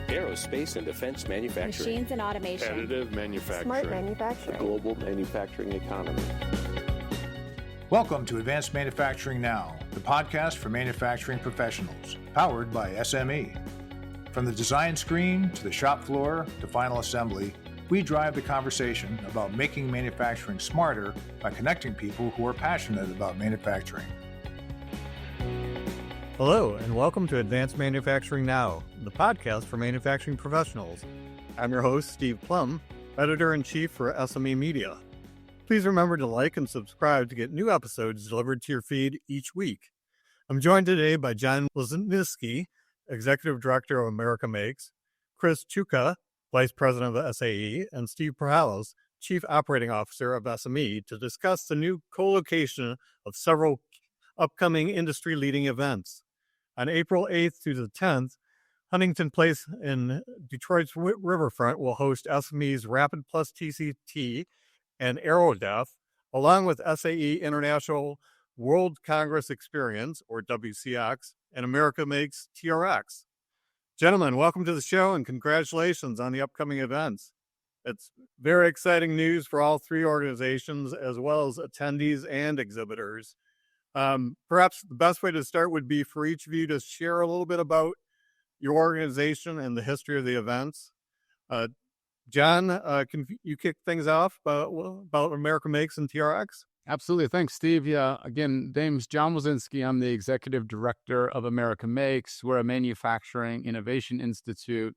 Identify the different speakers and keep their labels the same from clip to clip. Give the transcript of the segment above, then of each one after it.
Speaker 1: aerospace and defense manufacturing,
Speaker 2: machines and automation,
Speaker 3: additive manufacturing,
Speaker 4: smart manufacturing,
Speaker 5: global manufacturing economy.
Speaker 6: Welcome to Advanced Manufacturing Now, the podcast for manufacturing professionals, powered by SME. From the design screen to the shop floor to final assembly, we drive the conversation about making manufacturing smarter by connecting people who are passionate about manufacturing.
Speaker 7: Hello, and welcome to Advanced Manufacturing Now, the podcast for manufacturing professionals. I'm your host, Steve Plum, Editor-in-Chief for SME Media. Please remember to like and subscribe to get new episodes delivered to your feed each week. I'm joined today by John Lozniski, Executive Director of America Makes, Chris Chuka, Vice President of SAE, and Steve Perhalos, Chief Operating Officer of SME, to discuss the new colocation of several upcoming industry-leading events. On April 8th through the 10th, Huntington Place in Detroit's Riverfront will host SME's Rapid Plus TCT and AeroDef, along with SAE International World Congress Experience, or WCX, and America Makes TRX. Gentlemen, welcome to the show and congratulations on the upcoming events. It's very exciting news for all three organizations, as well as attendees and exhibitors. Perhaps the best way to start would be for each of you to share a little bit about your organization and the history of the events. John, can you kick things off about America Makes and TRX?
Speaker 3: Absolutely. Thanks, Steve. Yeah, again, name's John Lozniski. I'm the Executive Director of America Makes. We're a manufacturing innovation institute.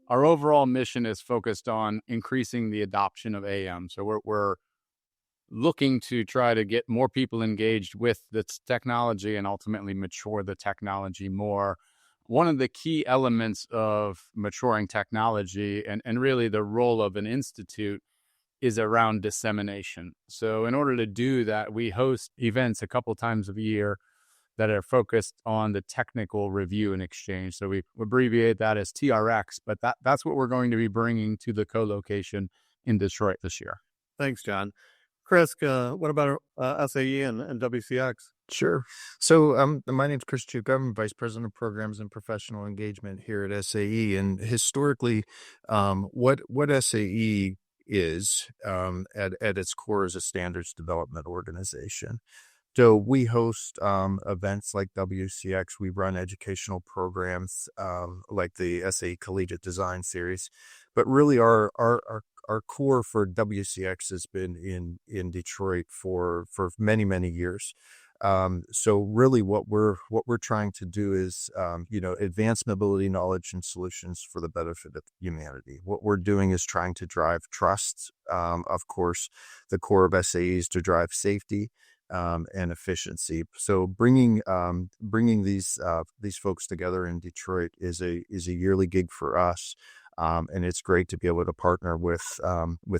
Speaker 3: Our overall mission is focused on increasing the adoption of AM. So we're looking to try to get more people engaged with this technology and ultimately mature the technology more. One of the key elements of maturing technology and really the role of an institute is around dissemination. So in order to do that, we host events a couple times a year that are focused on the technical review and exchange. So we abbreviate that as TRX, but that's what we're going to be bringing to the co-location in Detroit this year.
Speaker 7: Thanks, John. Chris, what about SAE and WCX?
Speaker 8: Sure. So my name's Chris Chuka. I'm Vice President of Programs and Professional Engagement here at SAE. And historically, what SAE is at its core is a standards development organization. So we host events like WCX. We run educational programs like the SAE Collegiate Design Series. But really our core for WCX has been in Detroit for many, many years. So really what we're trying to do is, advance mobility, knowledge, and solutions for the benefit of humanity. What we're doing is trying to drive trust. Of course, the core of SAE is to drive safety and efficiency. So bringing these folks together in Detroit is a yearly gig for us. And it's great to be able to partner with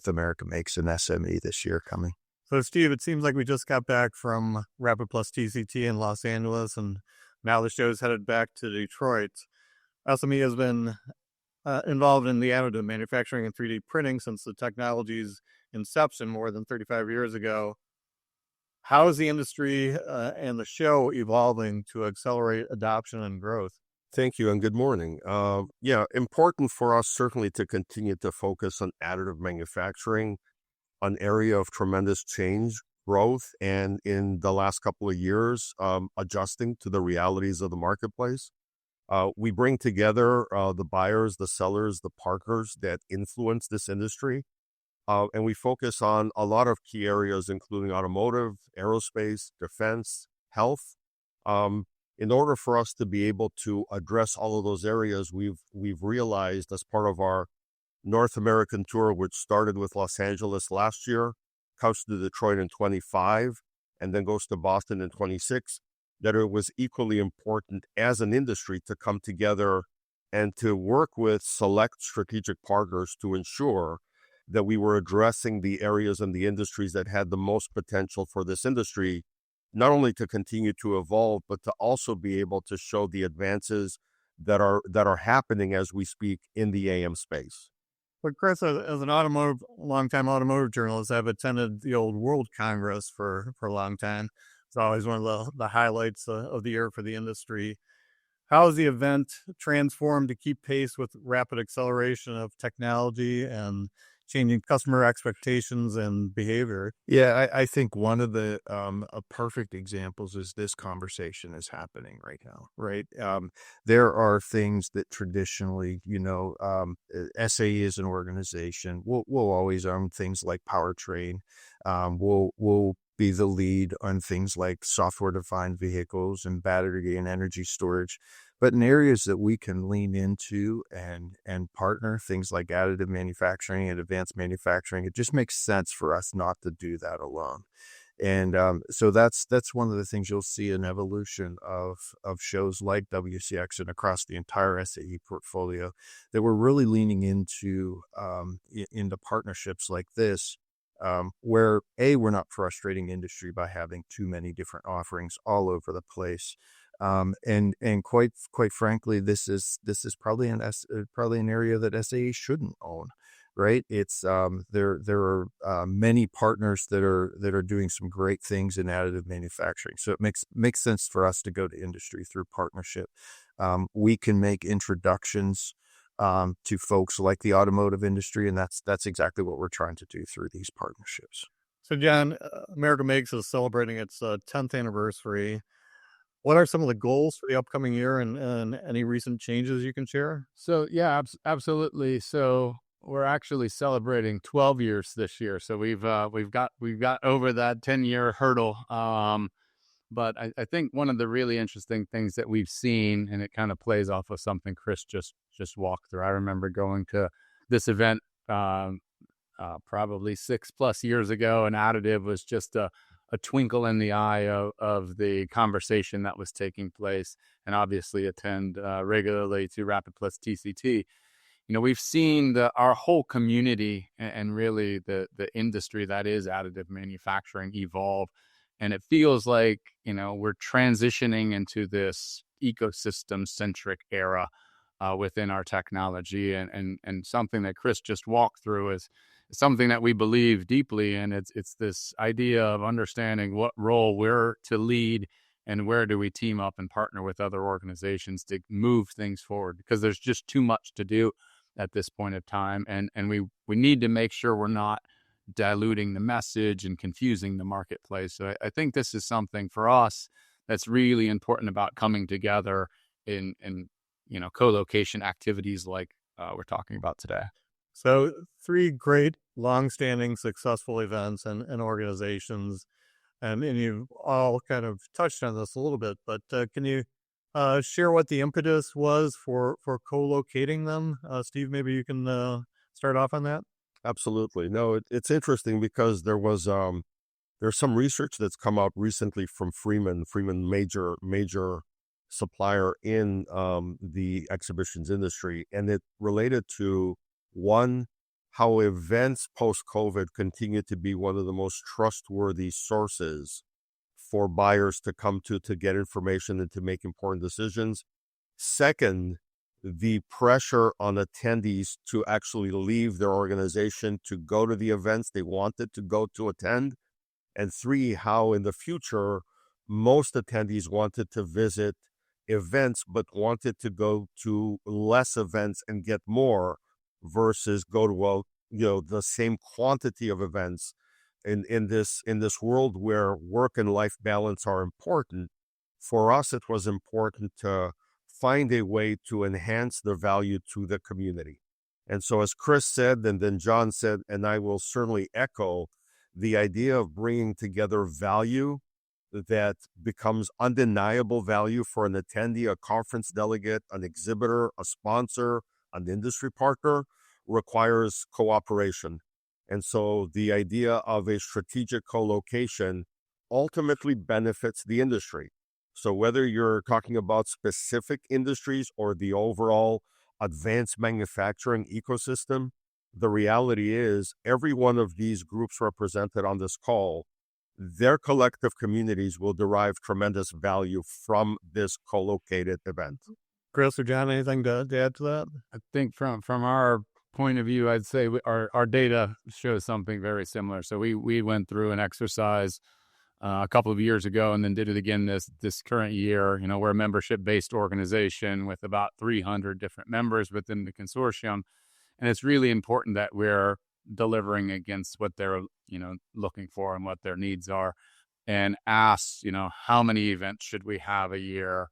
Speaker 8: America Makes and SME this year coming.
Speaker 7: So, Steve, it seems like we just got back from Rapid Plus TCT in Los Angeles, and now the show's headed back to Detroit. SME has been involved in the additive manufacturing and 3D printing since the technology's inception more than 35 years ago. How is the industry and the show evolving to accelerate adoption and growth?
Speaker 5: Thank you and good morning. Important for us certainly to continue to focus on additive manufacturing, an area of tremendous change, growth, and in the last couple of years, adjusting to the realities of the marketplace. We bring together the buyers, the sellers, the partners that influence this industry, and we focus on a lot of key areas, including automotive, aerospace, defense, health. In order for us to be able to address all of those areas, we've realized as part of our North American tour, which started with Los Angeles last year, comes to Detroit in 25, and then goes to Boston in 26, that it was equally important as an industry to come together and to work with select strategic partners to ensure that we were addressing the areas and the industries that had the most potential for this industry, not only to continue to evolve, but to also be able to show the advances that are happening as we speak in the AM space.
Speaker 7: But Chris, as an longtime automotive journalist, I've attended the old World Congress for a long time. It's always one of the highlights of the year for the industry. How has the event transformed to keep pace with rapid acceleration of technology and changing customer expectations and behavior?
Speaker 8: Yeah, I think one of the perfect examples is this conversation is happening right now, right? There are things that traditionally, SAE as an organization, we'll always own things like powertrain. We'll be the lead on things like software-defined vehicles and battery and energy storage. But in areas that we can lean into and partner, things like additive manufacturing and advanced manufacturing, it just makes sense for us not to do that alone. And so that's one of the things you'll see an evolution of shows like WCX and across the entire SAE portfolio, that we're really leaning into partnerships like this, where we're not frustrating industry by having too many different offerings all over the place. And quite frankly, this is probably an area that SAE shouldn't own, right? It's there are many partners that are doing some great things in additive manufacturing, so it makes sense for us to go to industry through partnership. We can make introductions to folks like the automotive industry, and that's exactly what we're trying to do through these partnerships.
Speaker 7: So, John, America Makes is celebrating its 10th anniversary. What are some of the goals for the upcoming year and any recent changes you can share?
Speaker 3: So yeah, absolutely. So we're actually celebrating 12 years this year. So we've got over that 10-year hurdle. But I think one of the really interesting things that we've seen, and it kind of plays off of something Chris just walked through. I remember going to this event probably 6+ years ago, and additive was just a twinkle in the eye of the conversation that was taking place, and obviously attend regularly to Rapid Plus TCT. We've seen our whole community and really the industry that is additive manufacturing evolve. And it feels like, we're transitioning into this ecosystem-centric era within our technology. And something that Chris just walked through is something that we believe deeply in. It's this idea of understanding what role we're to lead and where do we team up and partner with other organizations to move things forward, because there's just too much to do at this point of time. And we need to make sure we're not diluting the message and confusing the marketplace. So I think this is something for us that's really important about coming together in co-location activities like we're talking about today.
Speaker 7: So 3 great, long-standing, successful events and organizations, and you've all kind of touched on this a little bit, but can you share what the impetus was for co-locating them? Steve, maybe you can start off on that.
Speaker 5: Absolutely. No, it's interesting because there's some research that's come out recently from Freeman, major supplier in the exhibitions industry, and it related to, one, how events post-COVID continue to be one of the most trustworthy sources for buyers to come to get information and to make important decisions. Second, the pressure on attendees to actually leave their organization to go to the events they wanted to go to attend. And 3, how in the future, most attendees wanted to visit events, but wanted to go to less events and get more versus go to, the same quantity of events. In this world where work and life balance are important, for us, it was important to find a way to enhance the value to the community. And so as Chris said, and then John said, and I will certainly echo, the idea of bringing together value that becomes undeniable value for an attendee, a conference delegate, an exhibitor, a sponsor, an industry partner, requires cooperation. And so the idea of a strategic co-location ultimately benefits the industry. So whether you're talking about specific industries or the overall advanced manufacturing ecosystem, the reality is every one of these groups represented on this call, their collective communities will derive tremendous value from this co-located event.
Speaker 7: Chris or John, anything to add to that?
Speaker 3: I think from our point of view, I'd say our data shows something very similar. So we went through an exercise a couple of years ago, and then did it again this current year. We're a membership-based organization with about 300 different members within the consortium, and it's really important that we're delivering against what they're looking for and what their needs are. And ask, how many events should we have a year?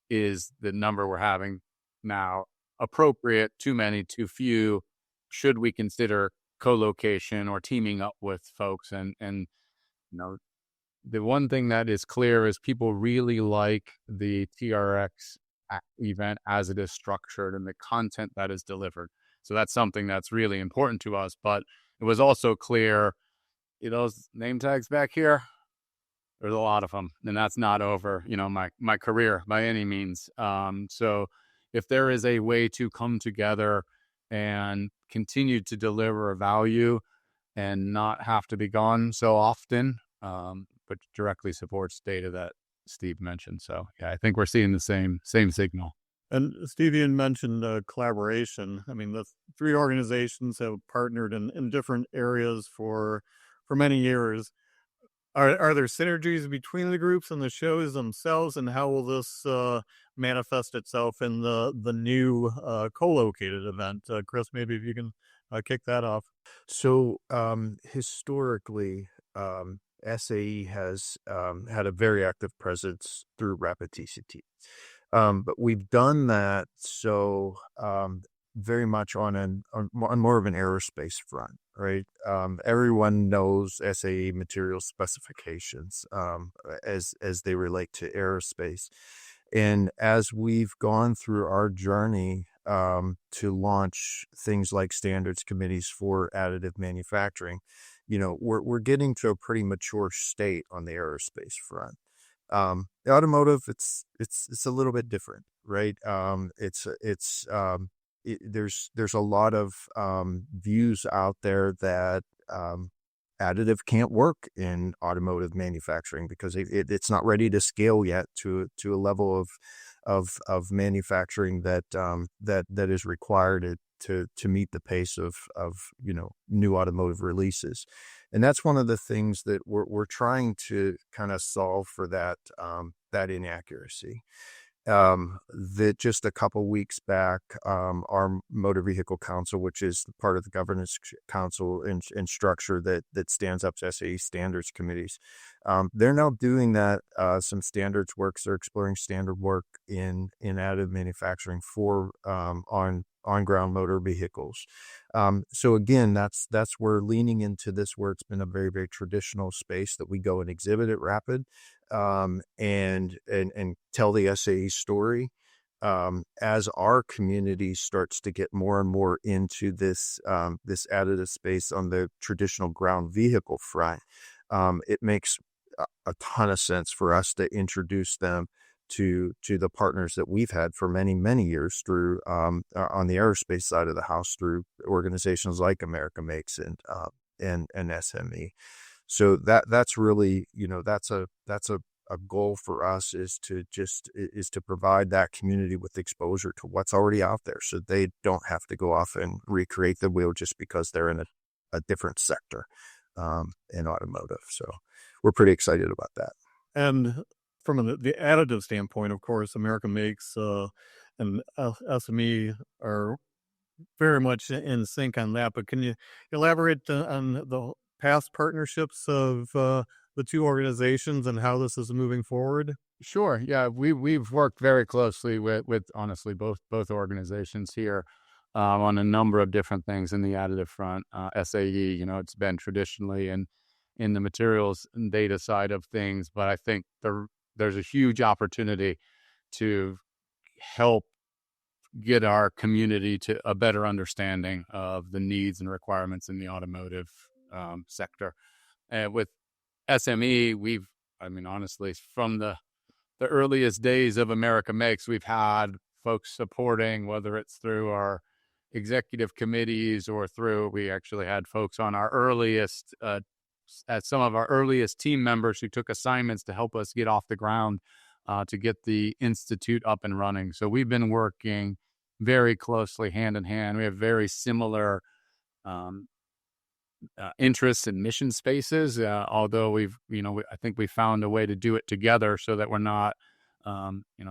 Speaker 3: Is the number we're having now appropriate? Too many, too few? Should we consider co-location or teaming up with folks? And the one thing that is clear is people really like the TRX event as it is structured and the content that is delivered. So that's something that's really important to us. But it was also clear, those name tags back here, there's a lot of them, and that's not over, my career by any means. So if there is a way to come together and continue to deliver value and not have to be gone so often, but directly supports data that Steve mentioned. So yeah, I think we're seeing the same signal.
Speaker 7: And Steve, you mentioned collaboration. I mean, the three organizations have partnered in different areas for many years. Are there synergies between the groups and the shows themselves, and how will this manifest itself in the new co-located event? Chris, maybe if you can kick that off.
Speaker 8: So historically, SAE has had a very active presence through Rapid TCT. But we've done that so very much on more of an aerospace front, right? Everyone knows SAE material specifications as they relate to aerospace. And as we've gone through our journey to launch things like standards committees for additive manufacturing, we're getting to a pretty mature state on the aerospace front. The automotive, it's a little bit different, right? There's a lot of views out there that additive can't work in automotive manufacturing because it's not ready to scale yet to a level of manufacturing that is required to meet the pace of new automotive releases. And that's one of the things that we're trying to kind of solve for that inaccuracy. That just a couple weeks back, our Motor Vehicle Council, which is part of the governance council and structure that stands up to SAE standards committees, they're now doing that some standards work. They're exploring standard work in additive manufacturing for on-ground motor vehicles. So again, that's where leaning into this, where it's been a very, very traditional space that we go and exhibit at Rapid, and tell the SAE story. As our community starts to get more and more into this additive space on the traditional ground vehicle front, it makes a ton of sense for us to introduce them to the partners that we've had for many, many years through on the aerospace side of the house through organizations like America Makes and SME. So that's really, that's a goal for us is to provide that community with exposure to what's already out there, so they don't have to go off and recreate the wheel just because they're in a different sector in automotive. So we're pretty excited about that.
Speaker 7: And from the additive standpoint, of course, America Makes and SME are very much in sync on that. But can you elaborate on the past partnerships of the two organizations and how this is moving forward?
Speaker 3: Sure. Yeah, we've worked very closely with honestly both organizations here on a number of different things in the additive front. SAE, it's been traditionally in the materials and data side of things, but I think there's a huge opportunity to help get our community to a better understanding of the needs and requirements in the automotive sector. And with SME, honestly, from the earliest days of America Makes, we've had folks supporting, whether it's through our executive committees or we actually had folks on our earliest, as some of our earliest team members who took assignments to help us get off the ground to get the Institute up and running. So we've been working very closely hand in hand. We have very similar interests in mission spaces, although I think we found a way to do it together so that we're not,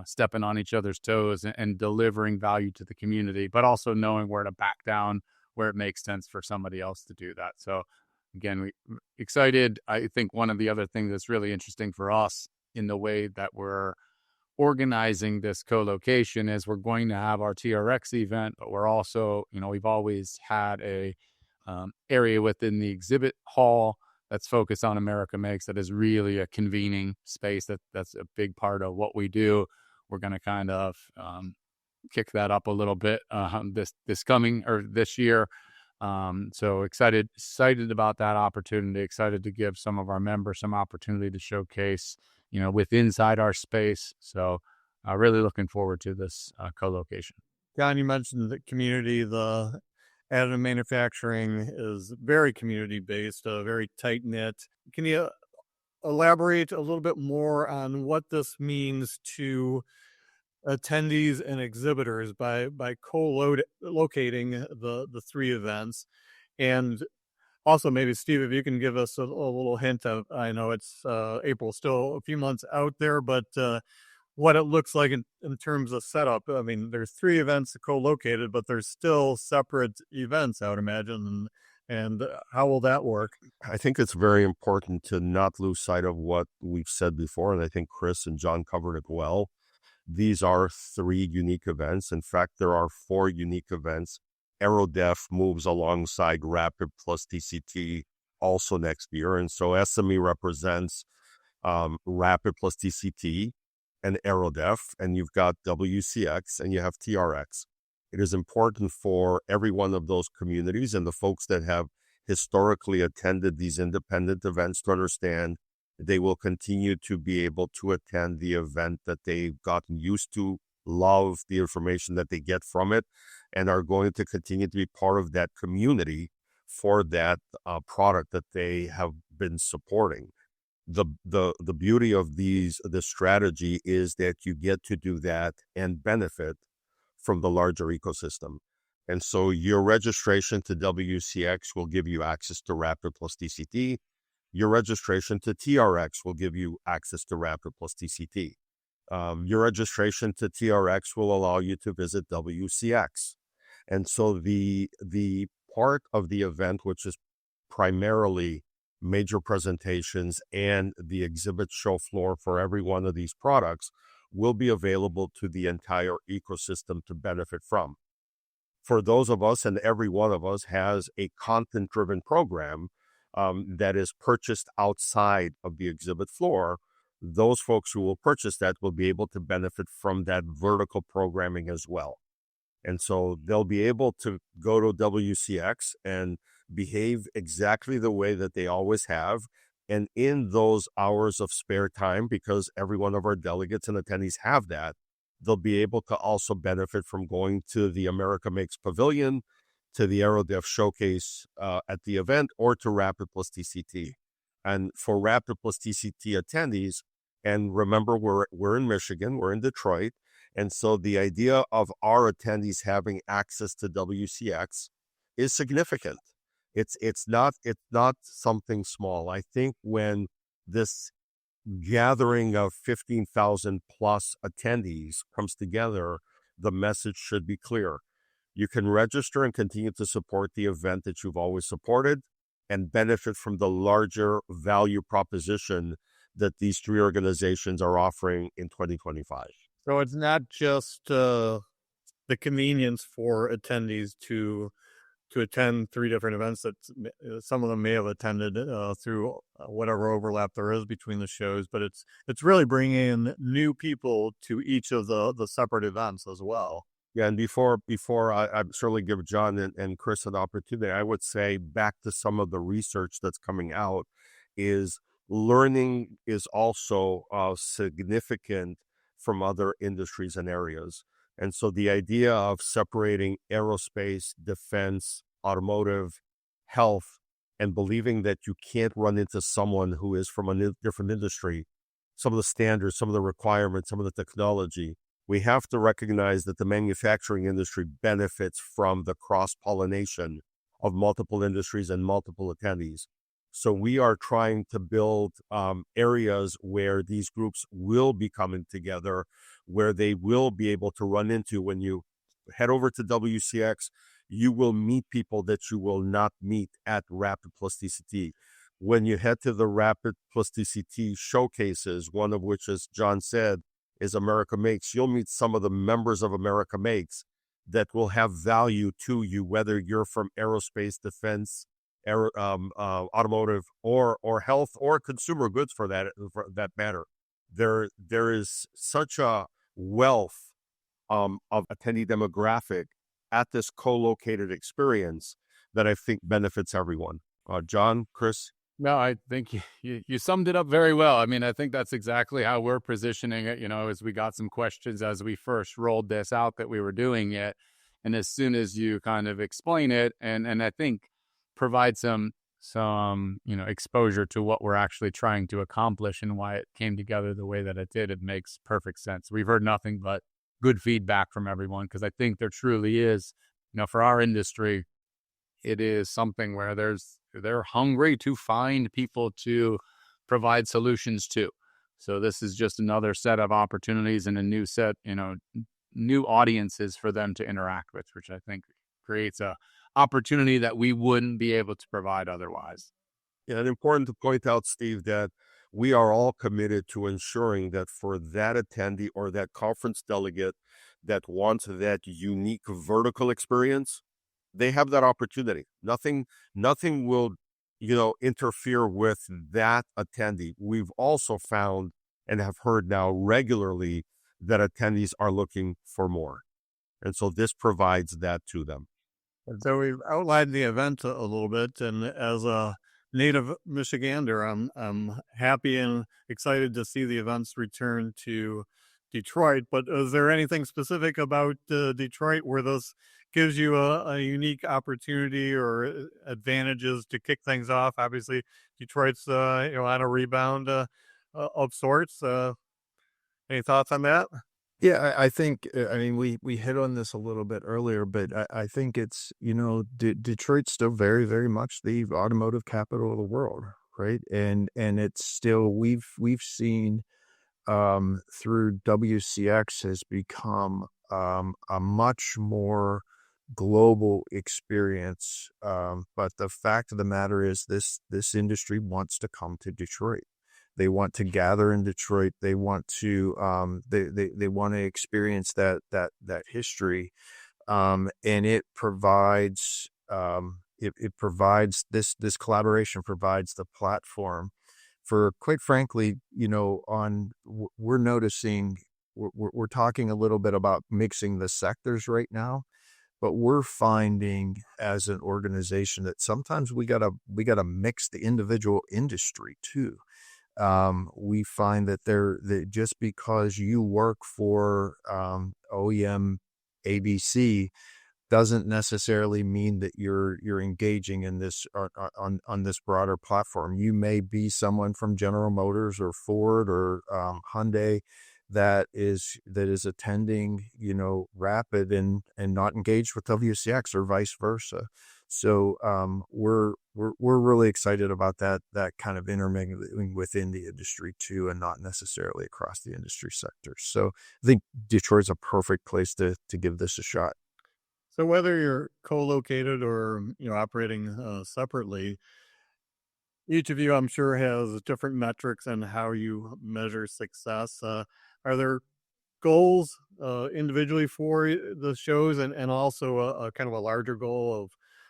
Speaker 3: stepping on each other's toes and delivering value to the community, but also knowing where to back down where it makes sense for somebody else to do that. So again, we excited. I think one of the other things that's really interesting for us in the way that we're organizing this co-location is we're going to have our TRX event, but we're also, we've always had a area within the exhibit hall that's focused on America Makes, that is really a convening space. That's a big part of what we do. We're going to kind of kick that up a little bit this year. So excited about that opportunity. Excited to give some of our members some opportunity to showcase, inside our space. So really looking forward to this co-location.
Speaker 7: John, you mentioned the community. The additive manufacturing is very community-based, very tight-knit. Can you elaborate a little bit more on what this means to attendees and exhibitors by co-locating the three events? And also, maybe, Steve, if you can give us a little hint of, I know it's April, still a few months out there, but what it looks like in terms of setup. I mean, there's three events co-located, but there's still separate events, I would imagine. And how will that work?
Speaker 5: I think it's very important to not lose sight of what we've said before, and I think Chris and John covered it well. These are three unique events. In fact, there are four unique events. AeroDef moves alongside Rapid plus TCT also next year. And so SME represents Rapid plus TCT and AeroDef, and you've got WCX and you have TRX. It is important for every one of those communities and the folks that have historically attended these independent events to understand they will continue to be able to attend the event that they've gotten used to, love the information that they get from it, and are going to continue to be part of that community for that product that they have been supporting. The beauty of this strategy is that you get to do that and benefit from the larger ecosystem. And so your registration to WCX will give you access to Rapid plus TCT. Your registration to TRX will give you access to Rapid plus TCT. Your registration to TRX will allow you to visit WCX. And so the part of the event, which is primarily major presentations and the exhibit show floor for every one of these products, will be available to the entire ecosystem to benefit from. For those of us, and every one of us has a content-driven program that is purchased outside of the exhibit floor, those folks who will purchase that will be able to benefit from that vertical programming as well. And so they'll be able to go to WCX and behave exactly the way that they always have. And in those hours of spare time, because every one of our delegates and attendees have that, they'll be able to also benefit from going to the America Makes Pavilion, to the AeroDef Showcase at the event, or to Rapid plus TCT. And for Rapid plus TCT attendees, and remember, we're in Michigan, we're in Detroit, and so the idea of our attendees having access to WCX is significant. It's not something small. I think when this gathering of 15,000 plus attendees comes together, the message should be clear. You can register and continue to support the event that you've always supported and benefit from the larger value proposition that these three organizations are offering in 2025.
Speaker 7: So it's not just the convenience for attendees to attend three different events that some of them may have attended through whatever overlap there is between the shows, but it's really bringing in new people to each of the separate events as well.
Speaker 5: Yeah, and before I certainly give John and Chris an opportunity, I would say back to some of the research that's coming out is learning is also significant from other industries and areas. And so the idea of separating aerospace, defense, automotive, health, and believing that you can't run into someone who is from a different industry, some of the standards, some of the requirements, some of the technology, we have to recognize that the manufacturing industry benefits from the cross-pollination of multiple industries and multiple attendees. So we are trying to build areas where these groups will be coming together, where they will be able to run into. When you head over to WCX, you will meet people that you will not meet at Rapid Plus TCT. When you head to the Rapid Plus TCT showcases, one of which, as John said, is America Makes, you'll meet some of the members of America Makes that will have value to you, whether you're from aerospace, defense, automotive, or health, or consumer goods for that matter. There is such a wealth of attendee demographic at this co-located experience that I think benefits everyone. John, Chris?
Speaker 3: No, I think you summed it up very well. I mean, I think that's exactly how we're positioning it, as we got some questions as we first rolled this out that we were doing it. And as soon as you kind of explain it and I think provide some exposure to what we're actually trying to accomplish and why it came together the way that it did, it makes perfect sense. We've heard nothing but good feedback from everyone, because I think there truly is, for our industry, it is something where they're hungry to find people to provide solutions to. So this is just another set of opportunities and a new set, new audiences for them to interact with, which I think creates a opportunity that we wouldn't be able to provide otherwise.
Speaker 5: Yeah, and important to point out, Steve, that we are all committed to ensuring that for that attendee or that conference delegate that wants that unique vertical experience, they have that opportunity. Nothing will, interfere with that attendee. We've also found and have heard now regularly that attendees are looking for more. And so this provides that to them.
Speaker 7: And so we've outlined the event a little bit, and as a native Michigander, I'm happy and excited to see the events return to Detroit. But is there anything specific about Detroit where this gives you a unique opportunity or advantages to kick things off? Obviously, Detroit's on a rebound of sorts. Any thoughts on that?
Speaker 8: Yeah, I think, we hit on this a little bit earlier, but I think it's, Detroit's still very, very much the automotive capital of the world, right? And it's still, we've seen through WCX has become a much more global experience. But the fact of the matter is this industry wants to come to Detroit. They want to gather in Detroit. They want to they want to experience that history, and it provides it provides this collaboration provides the platform for, quite frankly, we're noticing we're talking a little bit about mixing the sectors right now, but we're finding as an organization that sometimes we gotta mix the individual industry too. We find that just because you work for OEM ABC doesn't necessarily mean that you're engaging in this on this broader platform. You may be someone from General Motors or Ford or Hyundai that is attending, Rapid and not engaged with WCX or vice versa. So we're really excited about that kind of intermingling within the industry too, and not necessarily across the industry sectors. So I think Detroit's a perfect place to give this a shot.
Speaker 7: So whether you're co-located or operating separately, each of you, I'm sure, has different metrics on how you measure success. Are there goals individually for the shows, and also a kind of a larger goal of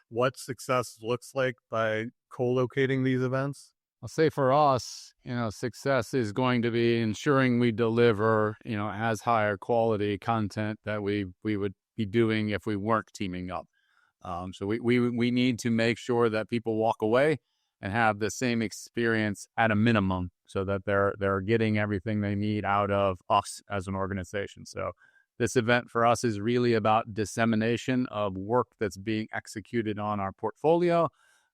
Speaker 7: what success looks like by co-locating these events?
Speaker 3: I'll say for us, success is going to be ensuring we deliver, as higher quality content that we would be doing if we weren't teaming up. So we need to make sure that people walk away and have the same experience at a minimum, so that they're getting everything they need out of us as an organization. So this event for us is really about dissemination of work that's being executed on our portfolio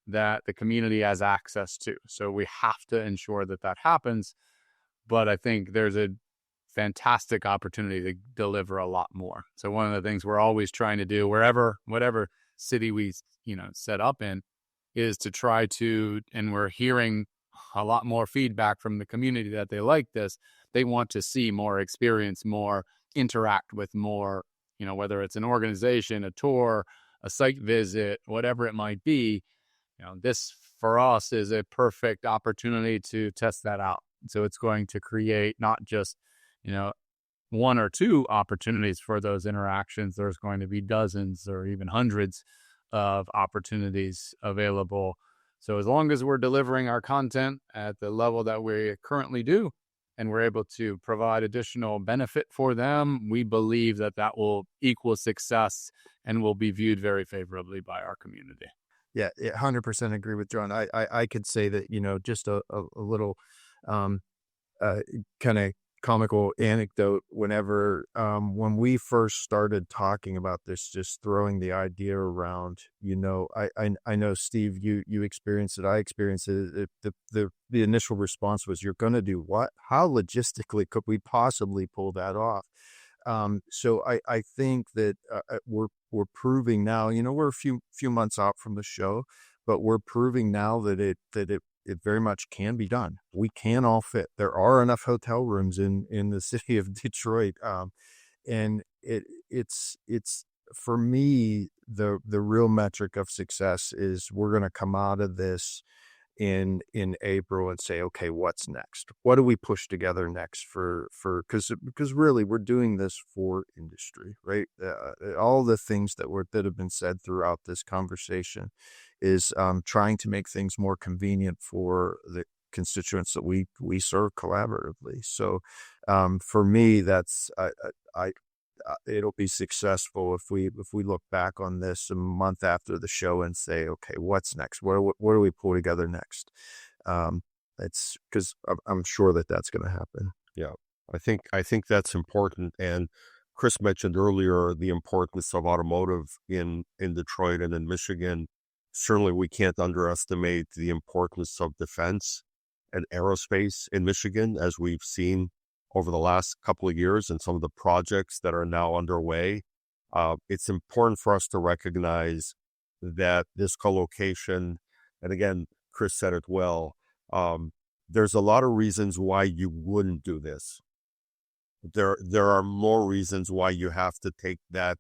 Speaker 3: that the community has access to. So we have to ensure that happens. But I think there's a fantastic opportunity to deliver a lot more. So one of the things we're always trying to do, whatever city we, set up in, is to try to, and we're hearing a lot more feedback from the community that they like this. They want to see more, experience more, interact with more, whether it's an organization, a tour, a site visit, whatever it might be. This for us is a perfect opportunity to test that out. So it's going to create not just, one or two opportunities for those interactions. There's going to be dozens or even hundreds of opportunities available. So as long as we're delivering our content at the level that we currently do, and we're able to provide additional benefit for them, we believe that that will equal success and will be viewed very favorably by our community.
Speaker 8: Yeah, 100% agree with John. I could say that, just a little kind of comical anecdote. Whenever when we first started talking about this, just throwing the idea around, I know, Steve, you experienced it, I experienced it. The initial response was, "You're going to do what? How logistically could we possibly pull that off?" So I think that we're proving now, we're a few months out from the show, but we're proving now that it very much can be done. We can all fit. There are enough hotel rooms in the city of Detroit. And it's for me, the real metric of success is we're going to come out of this in April and say, okay, what's next? What do we push together next because really we're doing this for industry, right? All the things that have been said throughout this conversation is trying to make things more convenient for the constituents that we serve collaboratively. So for me, that's it'll be successful if we look back on this a month after the show and say, okay, what's next? What do we pull together next? It's because I'm sure that's going to happen.
Speaker 5: Yeah, I think that's important. And Chris mentioned earlier the importance of automotive in Detroit and in Michigan. Certainly, we can't underestimate the importance of defense and aerospace in Michigan, as we've seen over the last couple of years and some of the projects that are now underway. It's important for us to recognize that this colocation, and again, Chris said it well, there's a lot of reasons why you wouldn't do this. There are more reasons why you have to take that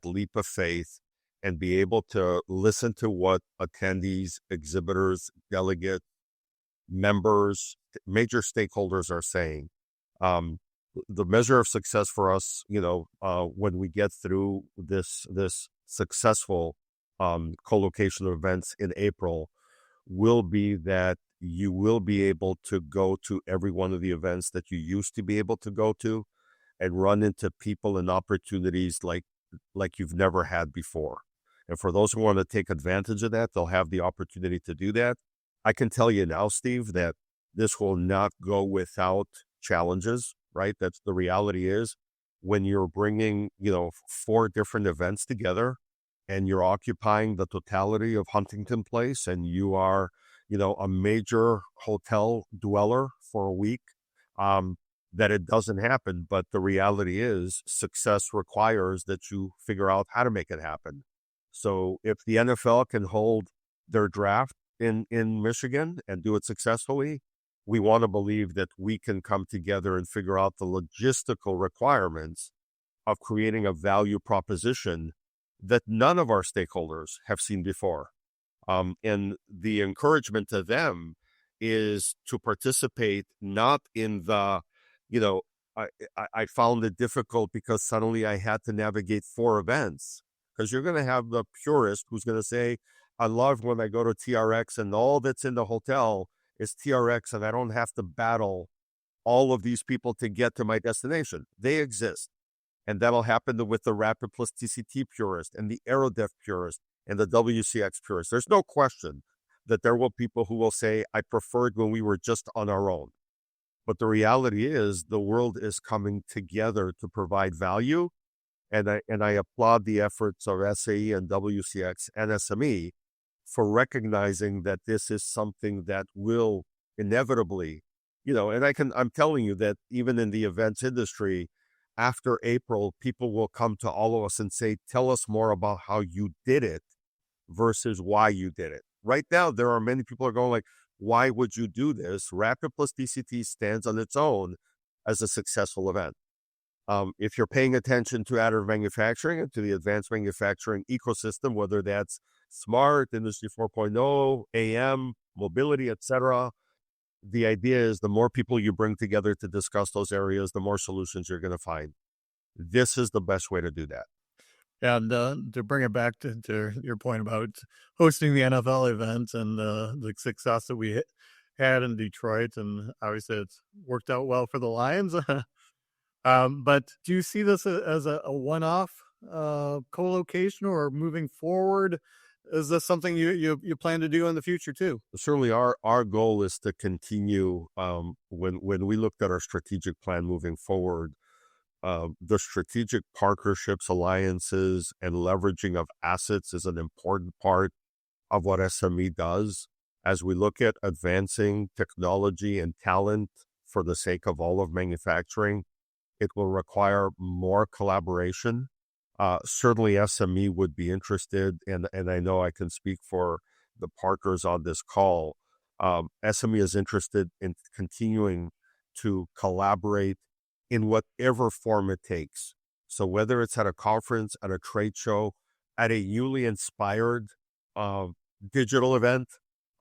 Speaker 5: leap of faith and be able to listen to what attendees, exhibitors, delegates, members, major stakeholders are saying. The measure of success for us, when we get through this successful colocation events in April, will be that you will be able to go to every one of the events that you used to be able to go to and run into people and opportunities like you've never had before. And for those who want to take advantage of that, they'll have the opportunity to do that. I can tell you now, Steve, that this will not go without challenges, right? That's the reality is when you're bringing, 4 different events together and you're occupying the totality of Huntington Place and you are, a major hotel dweller for a week, that it doesn't happen. But the reality is success requires that you figure out how to make it happen. So if the NFL can hold their draft in Michigan and do it successfully, we want to believe that we can come together and figure out the logistical requirements of creating a value proposition that none of our stakeholders have seen before. And the encouragement to them is to participate not in the, I found it difficult because suddenly I had to navigate 4 events. Because you're going to have the purist who's going to say, I love when I go to TRX and all that's in the hotel is TRX and I don't have to battle all of these people to get to my destination. They exist. And that'll happen with the Rapid Plus TCT purist and the AeroDef purist and the WCX purist. There's no question that there will people who will say, I preferred when we were just on our own. But the reality is the world is coming together to provide value. And I applaud the efforts of SAE and WCX and SME for recognizing that this is something that will inevitably, and I'm telling you that even in the events industry, after April, people will come to all of us and say, tell us more about how you did it versus why you did it. Right now, there are many people are going like, why would you do this? Rapid plus TCT stands on its own as a successful event. If you're paying attention to additive manufacturing and to the advanced manufacturing ecosystem, whether that's smart, Industry 4.0, AM, mobility, etc., the idea is the more people you bring together to discuss those areas, the more solutions you're going to find. This is the best way to do that.
Speaker 7: And to bring it back to your point about hosting the NFL event and the success that we had in Detroit, and obviously it's worked out well for the Lions. But do you see this as a one-off co-location, or moving forward? Is this something you plan to do in the future too?
Speaker 5: Certainly, our goal is to continue. When we looked at our strategic plan moving forward, the strategic partnerships, alliances, and leveraging of assets is an important part of what SME does. As we look at advancing technology and talent for the sake of all of manufacturing, it will require more collaboration. Certainly SME would be interested, and I know I can speak for the partners on this call. SME is interested in continuing to collaborate in whatever form it takes. So whether it's at a conference, at a trade show, at a newly inspired digital event,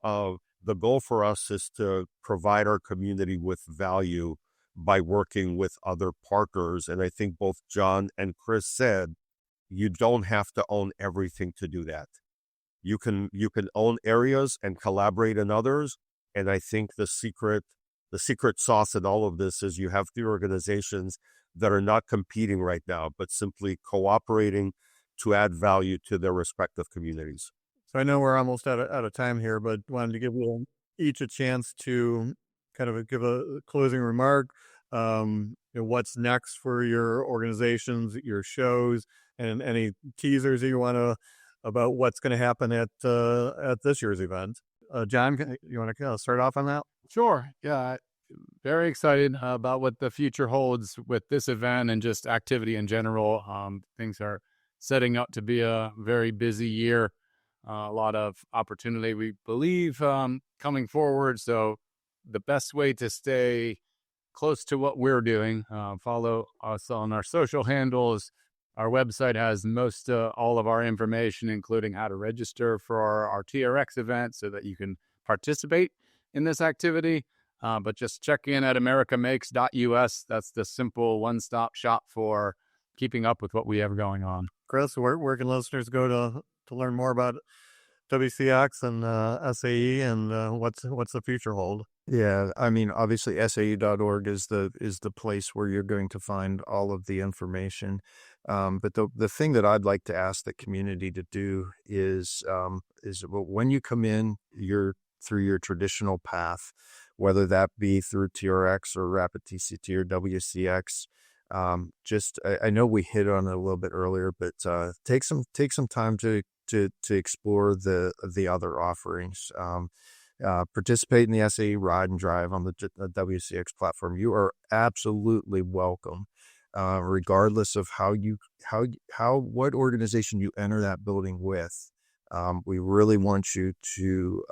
Speaker 5: the goal for us is to provide our community with value by working with other partners. And I think both John and Chris said, you don't have to own everything to do that. You can own areas and collaborate in others. And I think the secret sauce in all of this is you have three organizations that are not competing right now, but simply cooperating to add value to their respective communities.
Speaker 7: So I know we're almost out of time here, but wanted to give you each a chance to kind of give a closing remark. What's next for your organizations, your shows, and any teasers that you want to about what's going to happen at this year's event. John, you want to start off on that?
Speaker 3: Sure. Yeah. Very excited about what the future holds with this event and just activity in general. Things are setting up to be a very busy year. A lot of opportunity, we believe, coming forward. So the best way to stay close to what we're doing, follow us on our social handles. Our website has most all of our information, including how to register for our TRX event so that you can participate in this activity. But just check in at americamakes.us. That's the simple one-stop shop for keeping up with what we have going on.
Speaker 7: Chris, where can listeners go to learn more about WCX and SAE and what's the future hold?
Speaker 8: Yeah, I mean, obviously SAE.org is the place where you're going to find all of the information. But the thing that I'd like to ask the community to do is when you come in, you're through your traditional path, whether that be through TRX or Rapid TCT or WCX. I know we hit on it a little bit earlier, but take some time to explore the other offerings. Participate in the SAE Ride and Drive on the WCX platform. You are absolutely welcome, regardless of what organization you enter that building with. We really want you to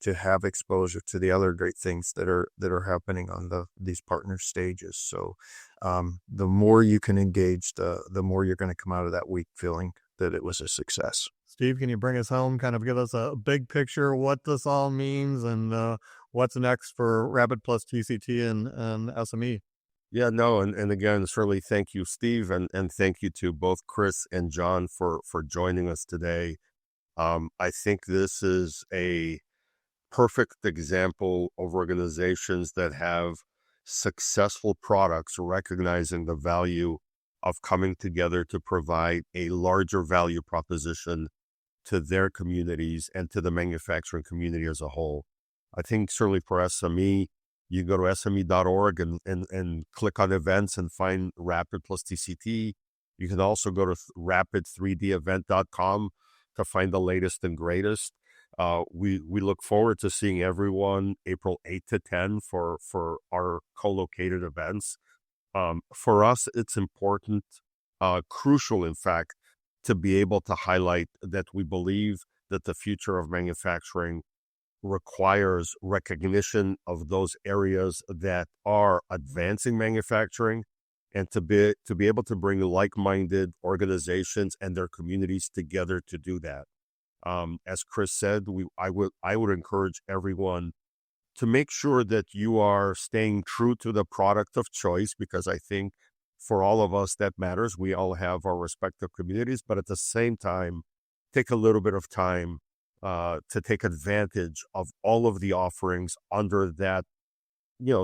Speaker 8: have exposure to the other great things that are happening on these partner stages. So the more you can engage, the more you're going to come out of that week feeling that it was a success.
Speaker 7: Steve, can you bring us home, kind of give us a big picture of what this all means and what's next for Rapid Plus TCT and SME?
Speaker 5: Yeah, no, and again, certainly thank you, Steve, and thank you to both Chris and John for joining us today. I think this is a perfect example of organizations that have successful products recognizing the value of coming together to provide a larger value proposition to their communities and to the manufacturing community as a whole. I think certainly for SME, you go to sme.org and click on events and find Rapid Plus TCT. You can also go to rapid3devent.com to find the latest and greatest. We look forward to seeing everyone April 8 to 10 for our co-located events. For us, it's important, crucial, in fact, to be able to highlight that we believe that the future of manufacturing requires recognition of those areas that are advancing manufacturing, and to be able to bring like-minded organizations and their communities together to do that. As Chris said, I would encourage everyone to make sure that you are staying true to the product of choice, because I think for all of us that matters. We all have our respective communities, but at the same time, take a little bit of time to take advantage of all of the offerings under that,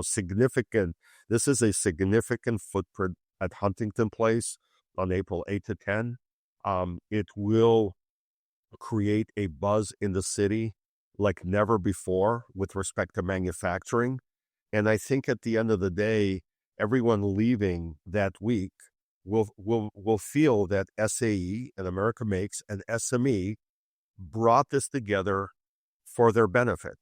Speaker 5: significant. This is a significant footprint at Huntington Place on April 8 to 10. It will create a buzz in the city like never before with respect to manufacturing. And I think at the end of the day, everyone leaving that week will feel that SAE and America Makes and SME brought this together for their benefit.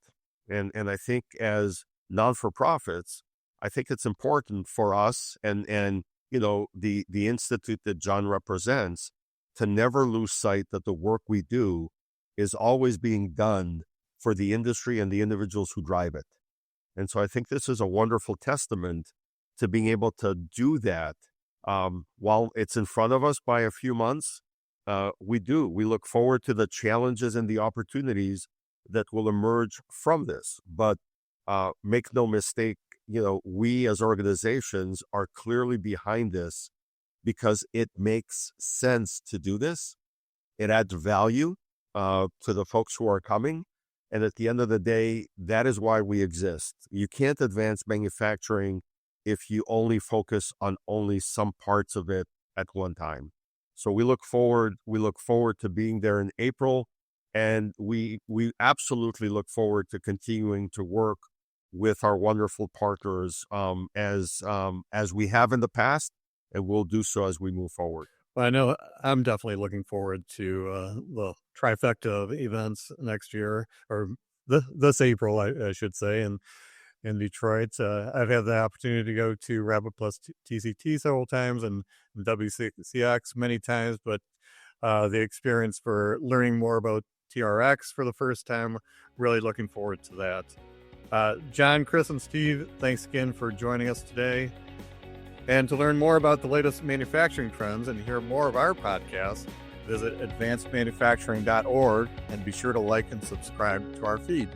Speaker 5: And I think as non-for-profits, I think it's important for us and the institute that John represents to never lose sight that the work we do is always being done for the industry and the individuals who drive it. And so I think this is a wonderful testament to being able to do that. While it's in front of us by a few months, we look forward to the challenges and the opportunities that will emerge from this. But make no mistake, we as organizations are clearly behind this because it makes sense to do this. It adds value to the folks who are coming. And at the end of the day, that is why we exist. You can't advance manufacturing if you only focus on only some parts of it at one time. So we look forward to being there in April, and we absolutely look forward to continuing to work with our wonderful partners as we have in the past, and we'll do so as we move forward.
Speaker 7: Well, I know I'm definitely looking forward to the trifecta of events next year, or this April, I should say, in Detroit. I've had the opportunity to go to Rapid Plus TCT several times and WCX many times, but the experience for learning more about TRX for the first time, really looking forward to that. John, Chris, and Steve, thanks again for joining us today. And to learn more about the latest manufacturing trends and hear more of our podcast, visit advancedmanufacturing.org and be sure to like and subscribe to our feed.